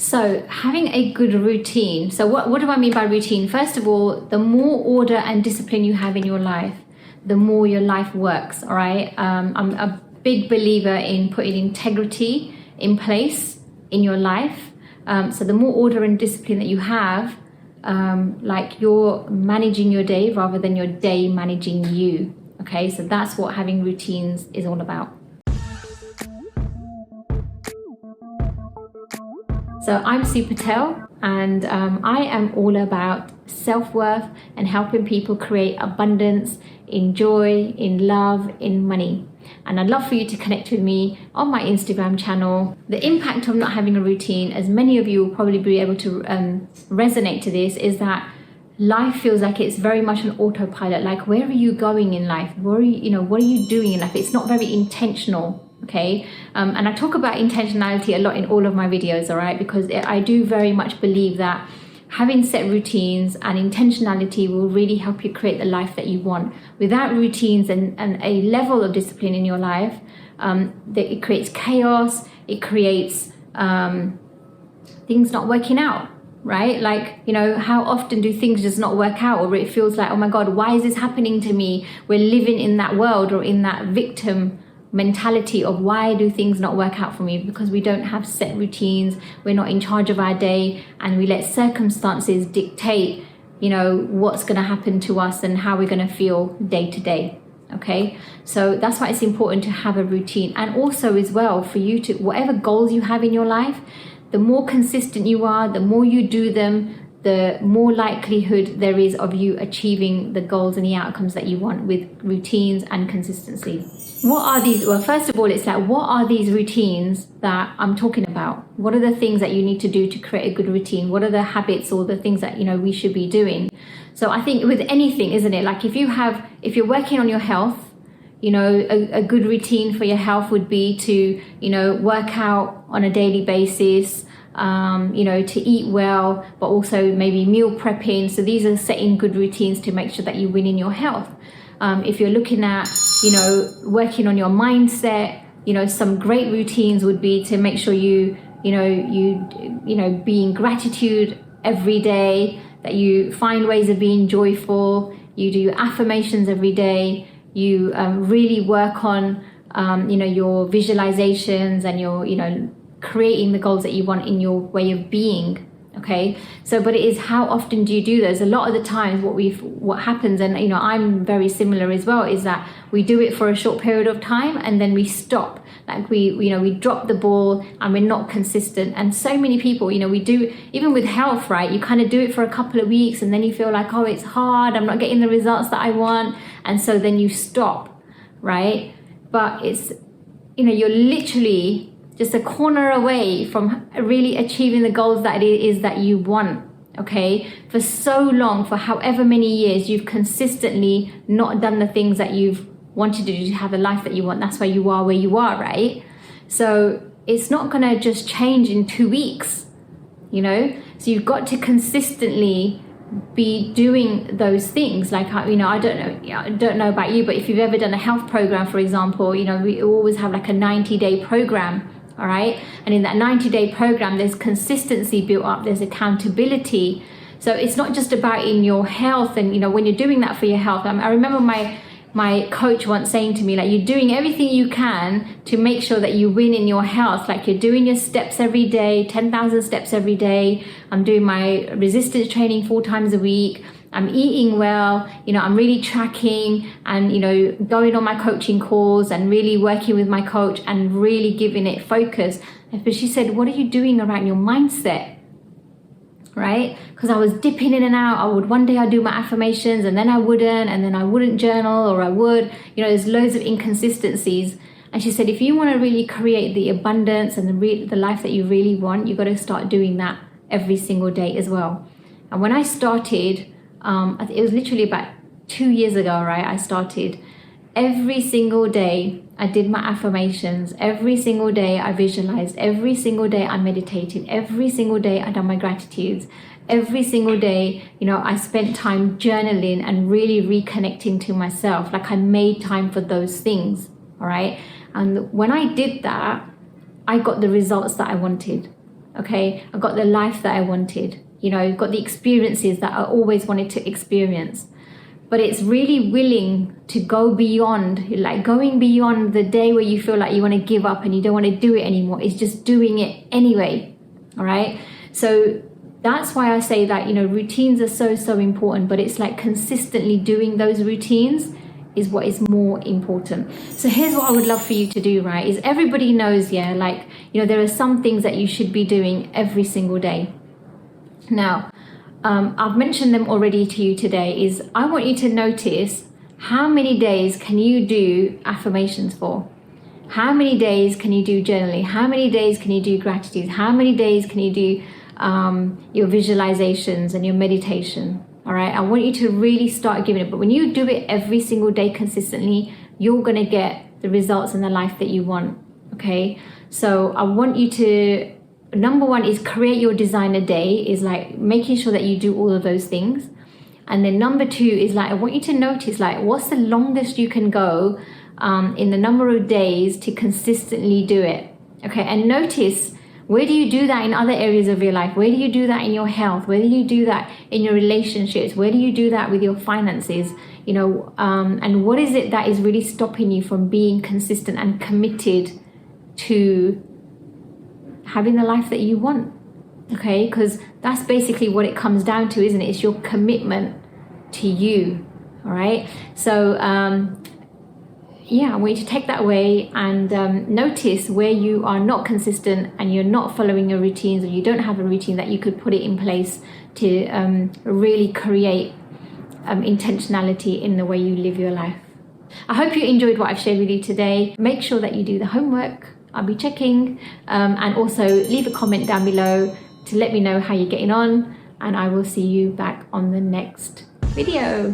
So having a good routine. So what do I mean by routine? First of all, the more order and discipline you have in your life, the more your life works, all right? I'm a big believer in putting integrity in place in your life. So the more order and discipline that you have, like you're managing your day rather than your day managing you, okay? So that's what having routines is all about. So I'm Su Patel, and I am all about self-worth and helping people create abundance in joy, in love, in money. And I'd love for you to connect with me on my Instagram channel. The impact of not having a routine, as many of you will probably be able to resonate to this, is that life feels like it's very much an autopilot. Like, where are you going in life? What are you doing in life? It's not very intentional. Okay, and I talk about intentionality a lot in all of my videos, all right, because I do very much believe that having set routines and intentionality will really help you create the life that you want. Without routines and a level of discipline in your life, it creates chaos, it creates things not working out, right? Like, how often do things just not work out, or it feels like, oh my God, why is this happening to me? We're living in that world or in that victim mentality of why do things not work out for me, because we don't have set routines, we're not in charge of our day, and we let circumstances dictate what's going to happen to us and how we're going to feel day to day. Okay, so that's why it's important to have a routine, and also as well for you to, whatever goals you have in your life, the more consistent you are, the more you do them, the more likelihood there is of you achieving the goals and the outcomes that you want with routines and consistency. What are these? Well, first of all, it's like, what are these routines that I'm talking about? What are the things that you need to do to create a good routine? What are the habits or the things that, we should be doing? So I think with anything, isn't it? Like if you're working on your health, a good routine for your health would be to, work out on a daily basis, to eat well, but also maybe meal prepping. So these are setting good routines to make sure that you win in your health. If you're looking at, working on your mindset, some great routines would be to make sure you be in gratitude every day, that you find ways of being joyful, you do affirmations every day, you really work on, your visualizations and your, creating the goals that you want in your way of being. Okay, so but it is, how often do you do those? A lot of the times what happens, and I'm very similar as well, is that we do it for a short period of time and then we stop. Like we drop the ball and we're not consistent. And so many people, we do, even with health, right? You kind of do it for a couple of weeks and then you feel like, oh, it's hard, I'm not getting the results that I want, and so then you stop, right? But it's, you're literally just a corner away from really achieving the goals that it is that you want, okay? For so long, for however many years, you've consistently not done the things that you've wanted to do to have the life that you want. That's why you are where you are, right? So it's not gonna just change in 2 weeks, So you've got to consistently be doing those things. Like, I don't know about you, but if you've ever done a health program, for example, we always have like a 90-day program. All right. And in that 90-day program, there's consistency built up, there's accountability. So it's not just about in your health and, when you're doing that for your health. I remember my coach once saying to me, like, you're doing everything you can to make sure that you win in your health. Like, you're doing your steps every day, 10,000 steps every day. I'm doing my resistance training 4 times a week. I'm eating well, I'm really tracking and, going on my coaching calls and really working with my coach and really giving it focus. But she said, what are you doing around your mindset? Right? Because I was dipping in and out. One day I'd do my affirmations and then I wouldn't, and then I wouldn't journal, or I would, there's loads of inconsistencies. And she said, if you want to really create the abundance and the life that you really want, you've got to start doing that every single day as well. And when I started, it was literally about 2 years ago, right? I started every single day. I did my affirmations. Every single day I visualized. Every single day I meditated. Every single day I done my gratitudes. Every single day, I spent time journaling and really reconnecting to myself. Like, I made time for those things, all right? And when I did that, I got the results that I wanted. Okay, I got the life that I wanted. You know, got the experiences that I always wanted to experience. But it's really willing to go beyond, like going beyond the day where you feel like you want to give up and you don't want to do it anymore. It's just doing it anyway. All right. So that's why I say that, you know, routines are so important, but it's like consistently doing those routines is what is more important. So here's what I would love for you to do, right? Is everybody knows, yeah, like, you know, there are some things that you should be doing every single day. Now, I've mentioned them already to you today. Is I want you to notice how many days can you do affirmations for? How many days can you do journaling? How many days can you do gratitude? How many days can you do your visualizations and your meditation? All right, I want you to really start giving it. But when you do it every single day consistently, you're going to get the results in the life that you want. Okay, so I want you to, number one is create your designer day, is like making sure that you do all of those things. And then number two is like, I want you to notice like what's the longest you can go in the number of days to consistently do it. Okay, and notice, where do you do that in other areas of your life? Where do you do that in your health? Where do you do that in your relationships? Where do you do that with your finances? You know, and what is it that is really stopping you from being consistent and committed to having the life that you want? Okay, because that's basically what it comes down to, isn't it? It's your commitment to you. All right, so yeah, I want you to take that away and notice where you are not consistent and you're not following your routines, or you don't have a routine that you could put it in place to really create intentionality in the way you live your life. I hope you enjoyed what I've shared with you today. Make sure that you do the homework. I'll be checking, and also leave a comment down below to let me know how you're getting on, and I will see you back on the next video.